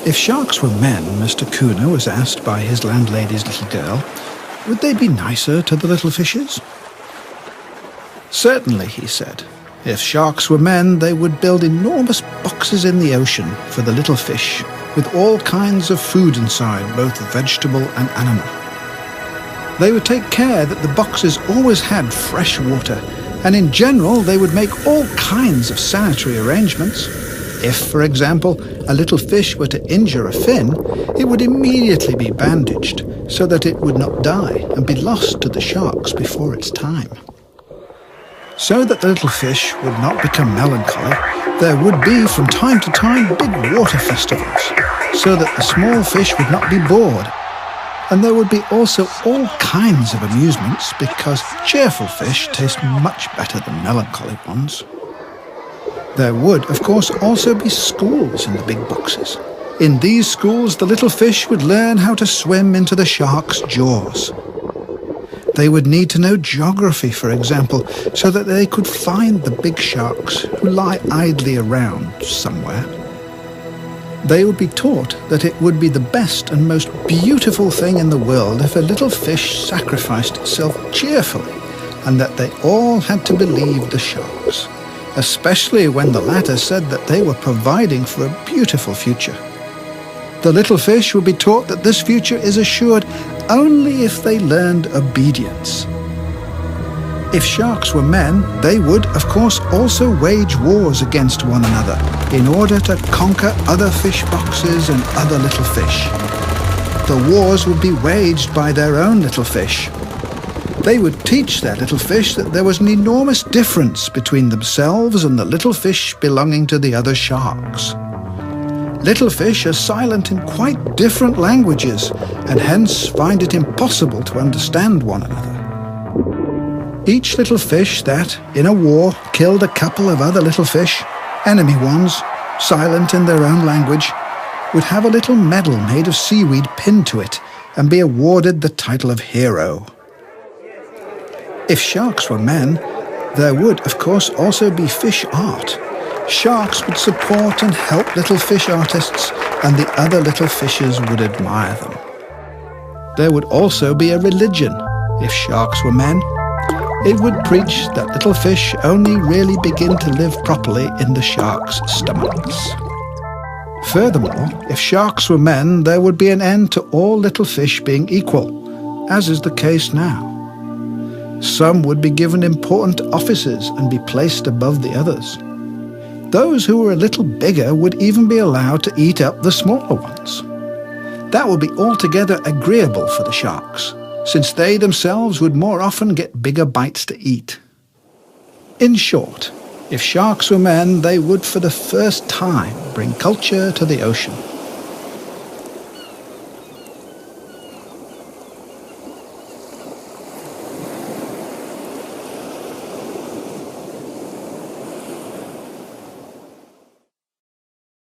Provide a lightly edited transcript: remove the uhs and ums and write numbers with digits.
If sharks were men, Mr. Kuna was asked by his landlady's little girl, would they be nicer to the little fishes? Certainly, he said. If sharks were men, they would build enormous boxes in the ocean for the little fish, with all kinds of food inside, both vegetable and animal. They would take care that the boxes always had fresh water, and in general they would make all kinds of sanitary arrangements. If, for example, a little fish were to injure a fin, it would immediately be bandaged so that it would not die and be lost to the sharks before its time. So that the little fish would not become melancholy, there would be from time to time big water festivals, so that the small fish would not be bored. And there would be also all kinds of amusements, because cheerful fish taste much better than melancholy ones. There would, of course, also be schools in the big boxes. In these schools, the little fish would learn how to swim into the shark's jaws. They would need to know geography, for example, so that they could find the big sharks who lie idly around somewhere. They would be taught that it would be the best and most beautiful thing in the world if a little fish sacrificed itself cheerfully, and that they all had to believe the sharks, especially when the latter said that they were providing for a beautiful future. The little fish would be taught that this future is assured only if they learned obedience. If sharks were men, they would, of course, also wage wars against one another in order to conquer other fish boxes and other little fish. The wars would be waged by their own little fish. They would teach their little fish that there was an enormous difference between themselves and the little fish belonging to the other sharks. Little fish are silent in quite different languages, and hence find it impossible to understand one another. Each little fish that, in a war, killed a couple of other little fish, enemy ones, silent in their own language, would have a little medal made of seaweed pinned to it and be awarded the title of hero. If sharks were men, there would, of course, also be fish art. Sharks would support and help little fish artists, and the other little fishes would admire them. There would also be a religion, if sharks were men. It would preach that little fish only really begin to live properly in the sharks' stomachs. Furthermore, if sharks were men, there would be an end to all little fish being equal, as is the case now. Some would be given important offices and be placed above the others. Those who were a little bigger would even be allowed to eat up the smaller ones. That would be altogether agreeable for the sharks, since they themselves would more often get bigger bites to eat. In short, if sharks were men, they would for the first time bring culture to the ocean.